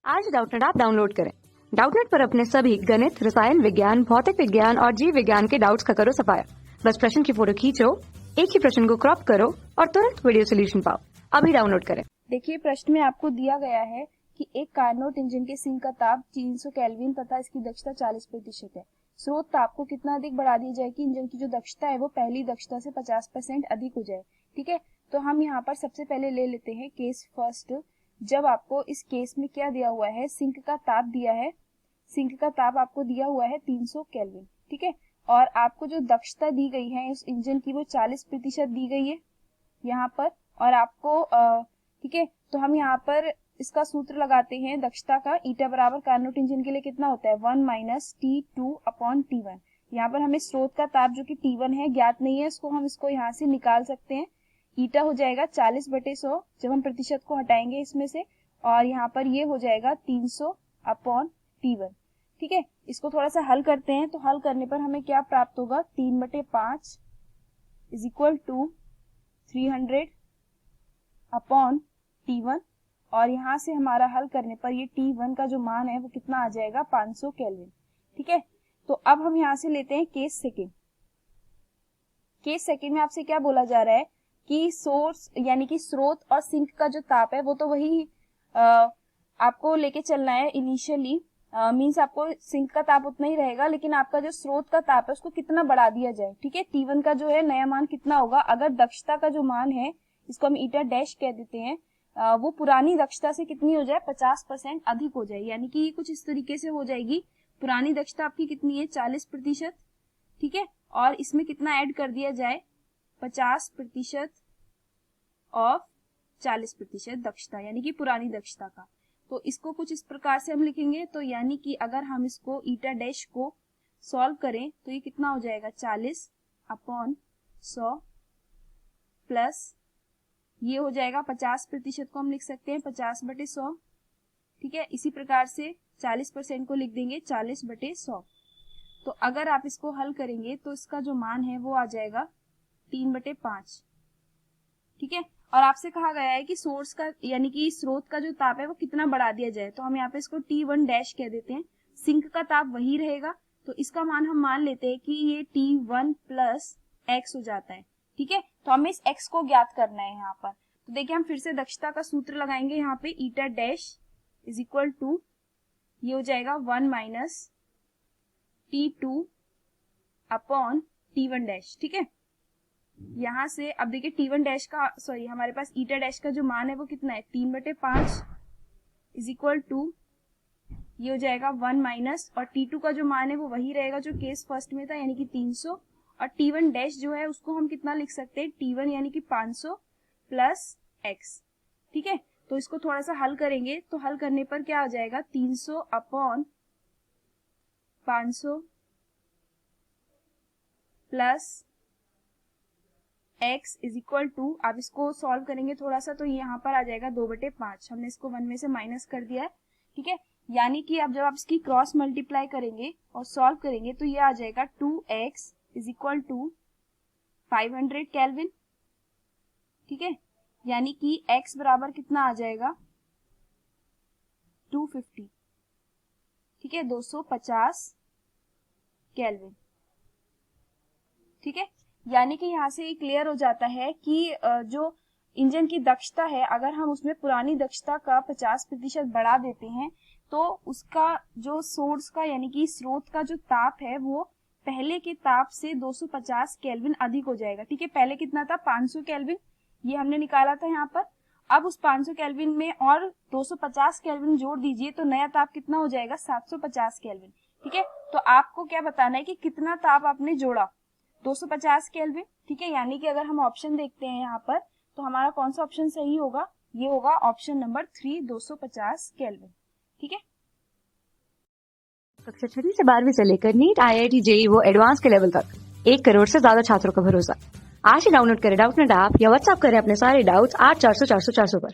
आज Doubtnut app download करें। Doubtnut पर अपने सभी गणित, रसायन विज्ञान, भौतिक विज्ञान और जीव विज्ञान के डाउट्स का करो सफाया। बस प्रश्न की फोटो खींचो, एक ही प्रश्न को क्रॉप करो और तुरंत वीडियो सोल्यूशन पाओ। अभी डाउनलोड करें। देखिए, प्रश्न में आपको दिया गया है कि एक कार्नोट इंजन के सिंक का ताप 300 केल्विन तथा इसकी दक्षता 40% है। स्रोत ताप को कितना अधिक बढ़ा दिया जाए कि इंजन की जो दक्षता है वो पहली दक्षता से 50% अधिक हो जाए। ठीक है, तो हम यहाँ पर सबसे पहले ले लेते हैं केस फर्स्ट। जब आपको इस केस में क्या दिया हुआ है, सिंक का ताप दिया है, सिंक का ताप आपको दिया हुआ है 300 केल्विन। ठीक है, और आपको जो दक्षता दी गई है उस इंजन की वो 40% दी गई है यहाँ पर। और आपको ठीक है, तो हम यहाँ पर इसका सूत्र लगाते हैं दक्षता का। ईटा बराबर कार्नोट इंजन के लिए कितना होता है, 1 माइनस T2 अपॉन T1। यहाँ पर हमें स्रोत का ताप जो कि T1 है ज्ञात नहीं है, इसको यहाँ से निकाल सकते हैं। ईटा हो जाएगा 40/100 जब हम प्रतिशत को हटाएंगे इसमें से, और यहाँ पर ये हो जाएगा 300 अपॉन T1। ठीक है, इसको थोड़ा सा हल करते हैं। तो हल करने पर हमें क्या प्राप्त होगा, 3/5 is equal to 300 upon T1। और यहाँ से हमारा हल करने पर ये T1 का जो मान है वो कितना आ जाएगा, 500 केल्विन। ठीक है, तो अब हम यहाँ से लेते हैं केस सेकेंड। केस सेकेंड में आपसे क्या बोला जा रहा है कि सोर्स यानी कि स्रोत और सिंक का जो ताप है वो तो वही आपको लेके चलना है इनिशियली। मींस आपको सिंक का ताप उतना ही रहेगा, लेकिन आपका जो स्रोत का ताप है उसको कितना बढ़ा दिया जाए। ठीक है, T1 का जो है नया मान कितना होगा, अगर दक्षता का जो मान है इसको हम ईटा डैश कह देते हैं, वो पुरानी दक्षता से कितनी हो जाए, 50% अधिक हो जाए। यानी कि ये कुछ इस तरीके से हो जाएगी। पुरानी दक्षता आपकी कितनी है, 40%। ठीक है, और इसमें कितना ऐड कर दिया जाए, 50% ऑफ 40% दक्षता, यानी कि पुरानी दक्षता का। तो इसको कुछ इस प्रकार से हम लिखेंगे। तो यानी कि अगर हम इसको ईटा डैश को सॉल्व करें तो ये कितना हो जाएगा, 40 अपॉन 100 प्लस ये हो जाएगा 50% को हम लिख सकते हैं 50/100। ठीक है, इसी प्रकार से 40% को लिख देंगे 40/100। तो अगर आप इसको हल करेंगे तो इसका जो मान है वो आ जाएगा 3/5। ठीक है, और आपसे कहा गया है कि सोर्स का यानी कि स्रोत का जो ताप है वो कितना बढ़ा दिया जाए। तो हम यहाँ पे इसको T1 डैश कह देते हैं। सिंक का ताप वही रहेगा, तो इसका मान हम मान लेते हैं कि ये T1 प्लस x हो जाता है। ठीक है, तो हमें इस x को ज्ञात करना है यहाँ पर। तो देखिए, हम फिर से दक्षता का सूत्र लगाएंगे यहाँ पे। ईटा डैश इज इक्वल टू ये हो जाएगा 1 minus T2 upon T1 dash. ठीक है, यहाँ से अब देखिए T1 डैश का हमारे पास ईटा डैश का जो मान है वो कितना है, 3/5 इज इक्वल टू ये हो जाएगा 1 माइनस, और T2 का जो मान है वो वही रहेगा जो केस फर्स्ट में था, यानी कि 300। और T1 डैश जो है उसको हम कितना लिख सकते हैं, T1 यानी कि 500 प्लस x। ठीक है, तो इसको थोड़ा सा हल करेंगे तो हल करने पर क्या आ जाएगा, 300 upon 500 plus x is equal to, आप इसको सॉल्व करेंगे थोड़ा सा तो यहाँ पर आ जाएगा 2/5। हमने इसको 1 में से माइनस कर दिया है। ठीक है, यानी कि अब जब आप इसकी क्रॉस मल्टीप्लाई करेंगे और सॉल्व करेंगे तो ये आ जाएगा 2x is equal to 500 kelvin. ठीक है, यानी कि x बराबर कितना आ जाएगा, 250। ठीक है, 250 केल्विन। ठीक है, यानी कि यहाँ से ये क्लियर हो जाता है कि जो इंजन की दक्षता है अगर हम उसमें पुरानी दक्षता का 50% बढ़ा देते हैं तो उसका जो सोर्स का यानी कि स्रोत का जो ताप है वो पहले के ताप से 250 केल्विन अधिक हो जाएगा। ठीक है, पहले कितना था, 500 केल्विन, ये हमने निकाला था यहाँ पर। अब उस 500 केल्विन में और 250 केल्विन जोड़ दीजिए तो नया ताप कितना हो जाएगा, 750 केल्विन। ठीक है, तो आपको क्या बताना है कि कितना ताप आपने जोड़ा, 250 केल्विन। ठीक है, यानी कि अगर हम ऑप्शन देखते हैं यहाँ पर तो हमारा कौन सा ऑप्शन सही होगा, ये होगा ऑप्शन नंबर 3, 250 केल्विन। ठीक है, कक्षा 6 से 12वीं से लेकर नीट, IIT, JEE वो एडवांस के लेवल तक 1 करोड़ से ज्यादा छात्रों का भरोसा। आज ही डाउनलोड करें डाउटनेट ऐप या व्हाट्सएप करें अपने सारे डाउट्स 8400 400 400 पर।